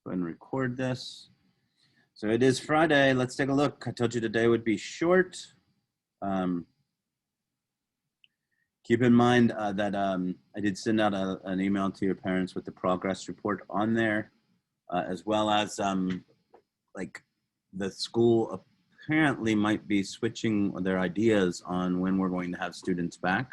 Go ahead and record this. So it is Friday. Let's take a look. I told you today would be short. Keep in mind that I did send out an email to your parents with the progress report on there, as well as like the school apparently might be switching their ideas on when we're going to have students back.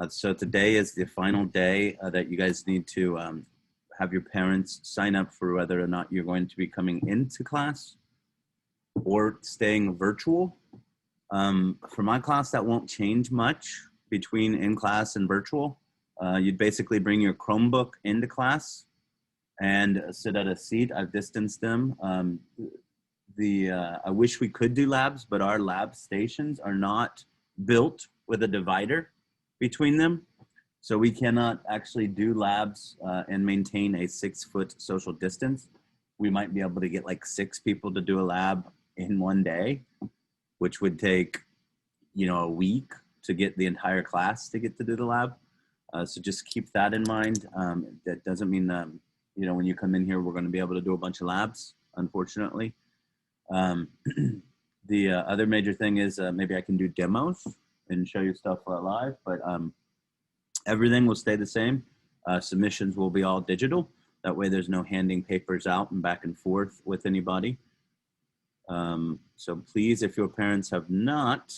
So today is the final day that you guys need to have your parents sign up for whether or not you're going to be coming into class or staying virtual. For my class, that won't change much between in class and virtual. You'd basically bring your Chromebook into class and sit at a seat. I've distanced them. I wish we could do labs, but our lab stations are not built with a divider between them. So we cannot actually do labs and maintain a 6-foot social distance. We might be able to get like 6 people to do a lab in one day, which would take, a week to get the entire class to get to do the lab. So just keep that in mind. That doesn't mean that, when you come in here, we're going to be able to do a bunch of labs, unfortunately. The other major thing is maybe I can do demos and show you stuff live, but everything will stay the same. Submissions will be all digital. That way there's no handing papers out and back and forth with anybody. So please, if your parents have not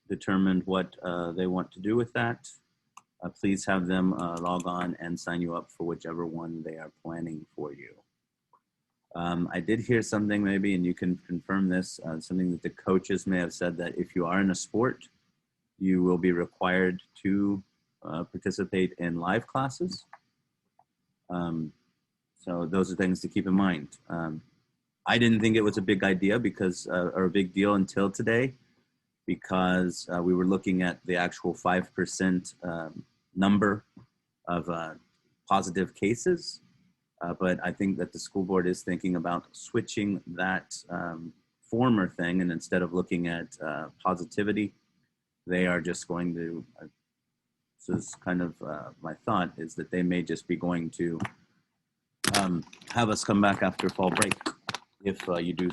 determined what they want to do with that, please have them log on and sign you up for whichever one they are planning for you. I did hear something maybe, and you can confirm this, something that the coaches may have said, that if you are in a sport, you will be required to participate in live classes. So those are things to keep in mind. I didn't think it was a big idea or a big deal until today, because we were looking at the actual 5% number of positive cases. But I think that the school board is thinking about switching that former thing, and instead of looking at positivity, they are just going to, this is kind of my thought, is that they may just be going to have us come back after fall break if you do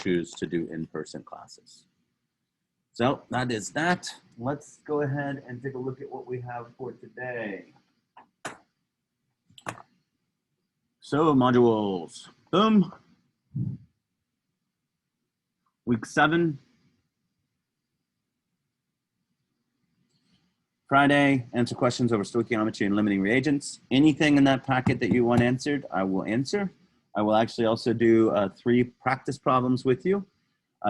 choose to do in-person classes. So that is that. Let's go ahead and take a look at what we have for today. So modules, boom. Week 7. Friday, answer questions over stoichiometry and limiting reagents. Anything in that packet that you want answered, I will answer. I will actually also do 3 practice problems with you.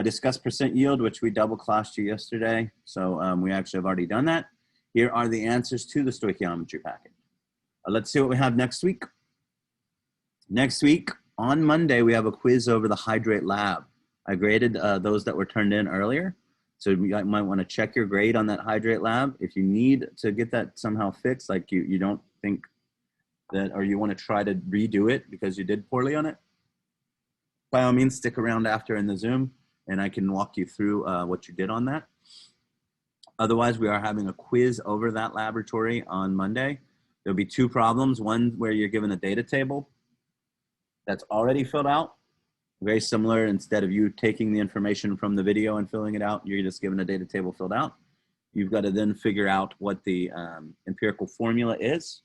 Discuss percent yield, which we double classed you yesterday. So we actually have already done that. Here are the answers to the stoichiometry packet. Let's see what we have next week. Next week, on Monday, we have a quiz over the hydrate lab. I graded those that were turned in earlier. So you might want to check your grade on that hydrate lab. If you need to get that somehow fixed, like you don't think that, or you want to try to redo it because you did poorly on it, by all means, stick around after in the Zoom, and I can walk you through what you did on that. Otherwise, we are having a quiz over that laboratory on Monday. There'll be 2 problems. One where you're given a data table that's already filled out. Very similar. Instead of you taking the information from the video and filling it out, you're just given a data table filled out. You've got to then figure out what the empirical formula is.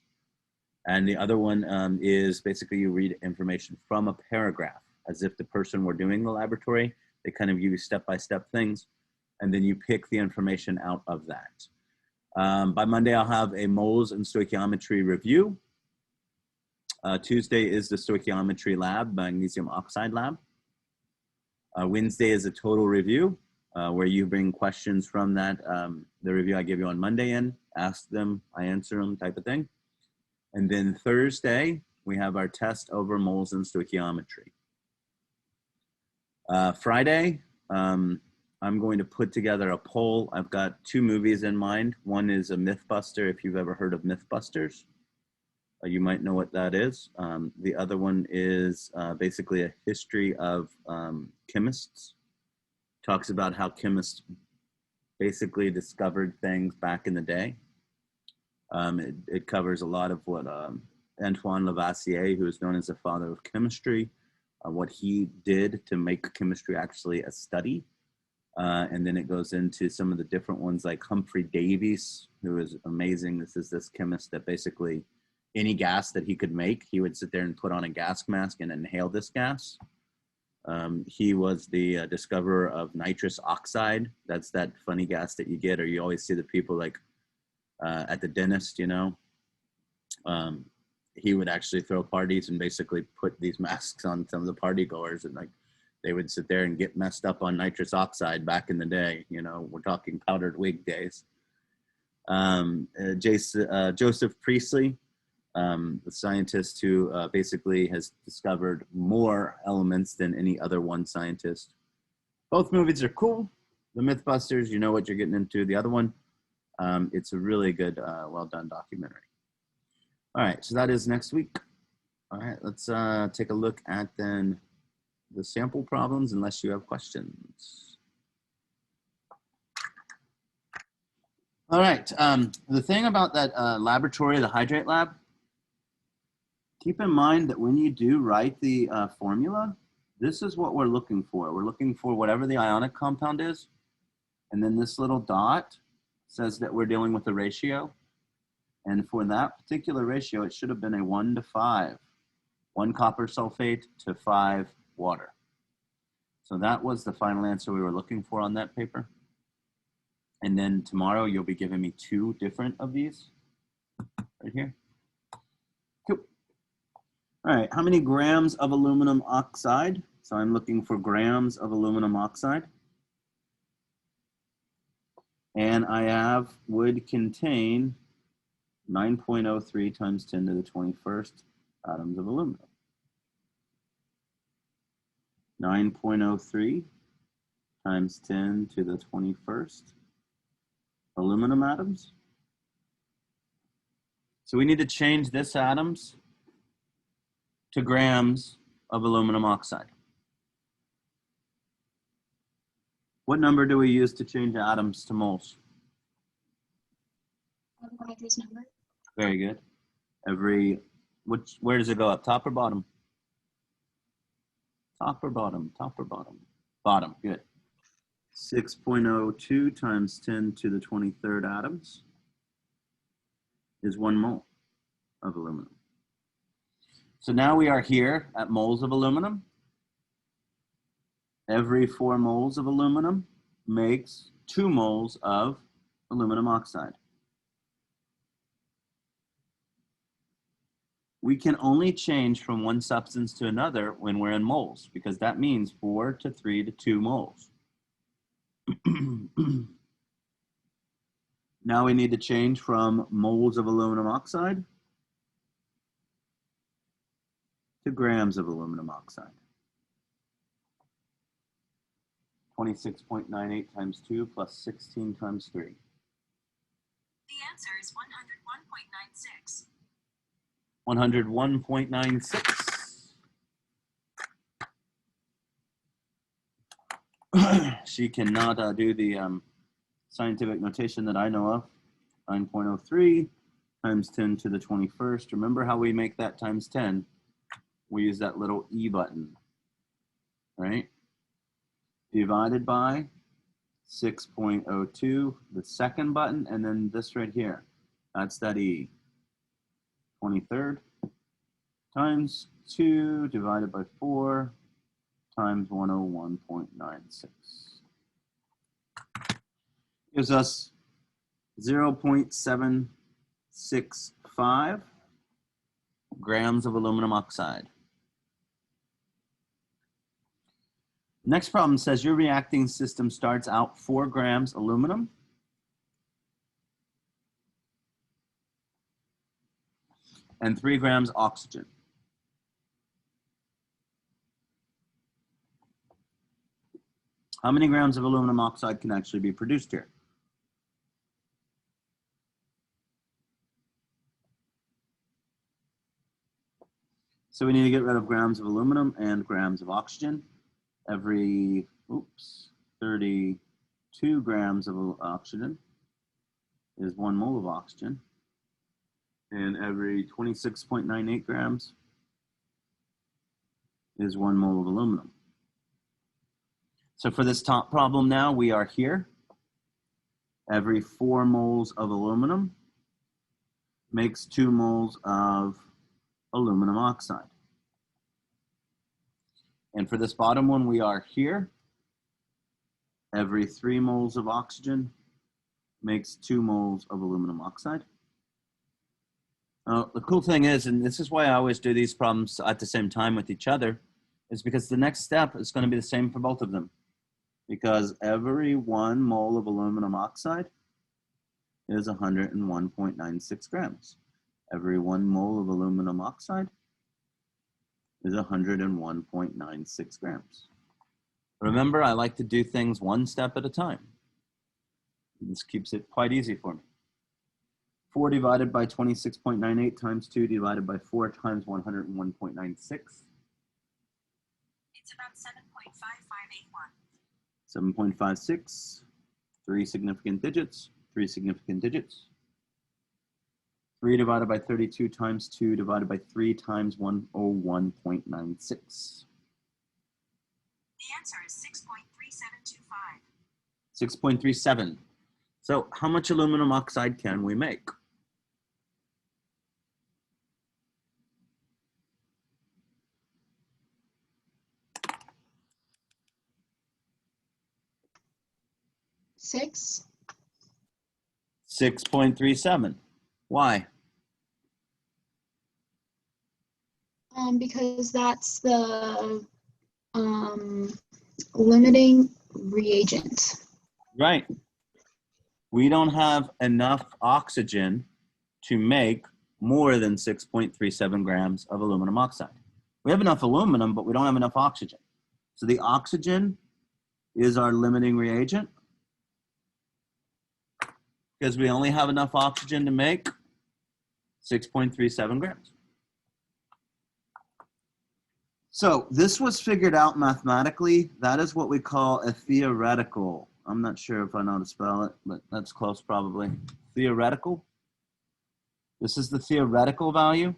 And the other one is basically you read information from a paragraph, as if the person were doing the laboratory. They kind of give you step-by-step things, and then you pick the information out of that. By Monday, I'll have a moles and stoichiometry review. Tuesday is the stoichiometry lab, magnesium oxide lab. Wednesday is a total review, where you bring questions from that, the review I give you on Monday in, ask them, I answer them type of thing. And then Thursday, we have our test over moles and stoichiometry. Friday, I'm going to put together a poll. I've got 2 movies in mind. One is a Mythbuster, if you've ever heard of Mythbusters. You might know what that is. The other one is basically a history of chemists. Talks about how chemists basically discovered things back in the day. It covers a lot of what Antoine Lavoisier, who is known as the father of chemistry, what he did to make chemistry actually a study. And then it goes into some of the different ones like Humphrey Davies, who is amazing. This is this chemist that basically any gas that he could make, he would sit there and put on a gas mask and inhale this gas. He was the discoverer of nitrous oxide. That's that funny gas that you get, or you always see the people like at the dentist, you know. He would actually throw parties and basically put these masks on some of the party goers, and like they would sit there and get messed up on nitrous oxide back in the day. You know, we're talking powdered wig days. Joseph Priestley, the scientist who basically has discovered more elements than any other one scientist. Both movies are cool. The Mythbusters, you know what you're getting into. The other one, it's a really good, well-done documentary. All right, so that is next week. All right, let's take a look at then the sample problems, unless you have questions. All right, the thing about that laboratory, the hydrate lab, keep in mind that when you do write the formula, this is what we're looking for. We're looking for whatever the ionic compound is, and then this little dot says that we're dealing with a ratio. And for that particular ratio, it should have been a 1 to 5. 1 copper sulfate to 5 water. So that was the final answer we were looking for on that paper. And then tomorrow, you'll be giving me 2 different of these right here. Cool. All right, how many grams of aluminum oxide? So I'm looking for grams of aluminum oxide. And I have would contain 9.03 times 10 to the 21st atoms of aluminum. 9.03 times 10 to the 21st aluminum atoms. So we need to change this atoms to grams of aluminum oxide. What number do we use to change atoms to moles? Avogadro's number. Very good. Where does it go up, top or bottom? Top or bottom, top or bottom? Bottom, good. 6.02 times 10 to the 23rd atoms is 1 mole of aluminum. So now we are here at moles of aluminum. Every 4 moles of aluminum makes 2 moles of aluminum oxide. We can only change from one substance to another when we're in moles, because that means 4 to 3 to 2 moles. Now we need to change from moles of aluminum oxide to grams of aluminum oxide. 26.98 times 2 plus 16 times 3. The answer is 101.96. 101.96. She cannot do the scientific notation that I know of. 9.03 times 10 to the 21st. Remember how we make that times 10? We use that little E button, right? Divided by 6.02, the second button, and then this right here. That's that E. 23rd times 2 divided by 4 times 101.96. Gives us 0.765 grams of aluminum oxide. Next problem says your reacting system starts out 4 grams aluminum and 3 grams oxygen. How many grams of aluminum oxide can actually be produced here? So we need to get rid of grams of aluminum and grams of oxygen. Every, 32 grams of oxygen is 1 mole of oxygen. And every 26.98 grams is 1 mole of aluminum. So for this top problem now, we are here. Every 4 moles of aluminum makes 2 moles of aluminum oxide. And for this bottom one, we are here. Every 3 moles of oxygen makes 2 moles of aluminum oxide. The cool thing is, and this is why I always do these problems at the same time with each other, is because the next step is going to be the same for both of them. Because every 1 mole of aluminum oxide is 101.96 grams. Every 1 mole of aluminum oxide is 101.96 grams. Remember, I like to do things one step at a time. This keeps it quite easy for me. 4 divided by 26.98 times 2 divided by 4 times 101.96. It's about 7.5581. 7.56, 3 significant digits, 3 significant digits. 3 divided by 32 times 2 divided by 3 times 101.96. The answer is 6.3725. 6.37. So how much aluminum oxide can we make? Six. 6.37. Why? Because that's the limiting reagent. Right. We don't have enough oxygen to make more than 6.37 grams of aluminum oxide. We have enough aluminum, but we don't have enough oxygen. So the oxygen is our limiting reagent because we only have enough oxygen to make 6.37 grams. So this was figured out mathematically. That is what we call a theoretical. I'm not sure if I know how to spell it, but that's close probably. Theoretical. This is the theoretical value.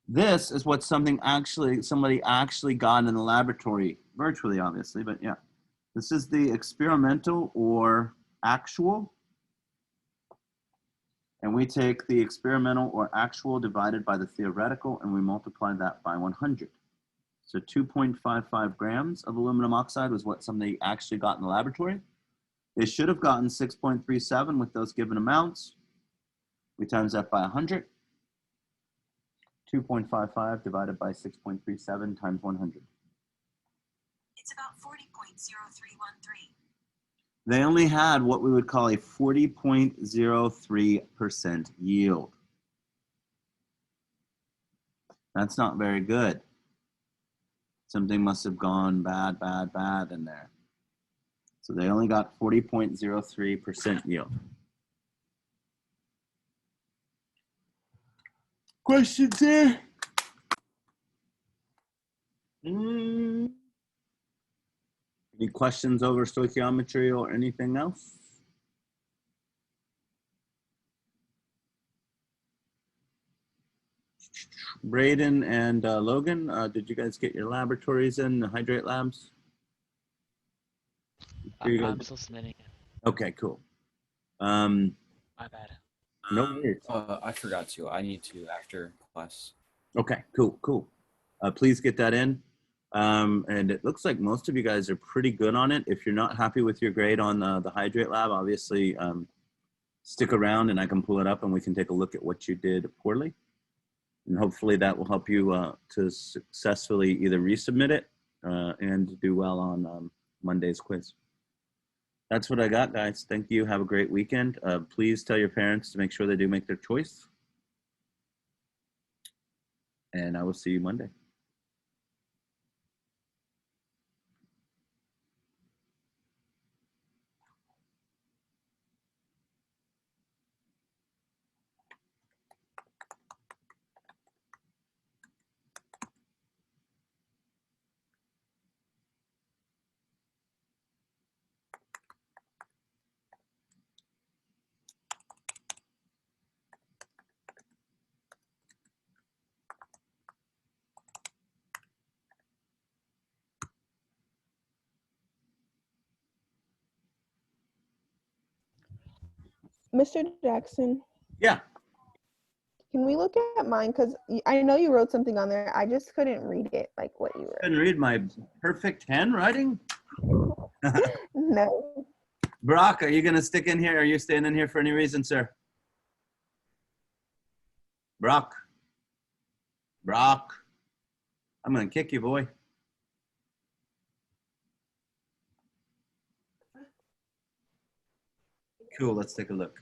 This is what somebody actually got in the laboratory, virtually obviously, but yeah. This is the experimental or actual. And we take the experimental or actual divided by the theoretical and we multiply that by 100. So 2.55 grams of aluminum oxide was what somebody actually got in the laboratory. They should have gotten 6.37 with those given amounts. We times that by 100. 2.55 divided by 6.37 times 100. It's about 40.0313. They only had what we would call a 40.03% yield. That's not very good. Something must have gone bad in there. So they only got 40.03% yield. Questions here? Any questions over stoichiometry or anything else? Braden and Logan, did you guys get your laboratories in, the hydrate labs? I'm still submitting it. Okay, cool. My bad. No worries. I forgot to. I need to after class. Okay, cool. Please get that in. And it looks like most of you guys are pretty good on it. If you're not happy with your grade on the hydrate lab, obviously stick around and I can pull it up and we can take a look at what you did poorly. And hopefully that will help you to successfully either resubmit it and do well on Monday's quiz. That's what I got, guys. Thank you. Have a great weekend. Please tell your parents to make sure they do make their choice. And I will see you Monday. Mr. Jackson, Yeah. can we look at mine? Because I know you wrote something on there. I just couldn't read it, like what you wrote. Couldn't read my perfect handwriting. No. Brock, are you going to stick in here? Are you staying in here for any reason, sir? Brock. Brock. I'm going to kick you, boy. Cool, let's take a look.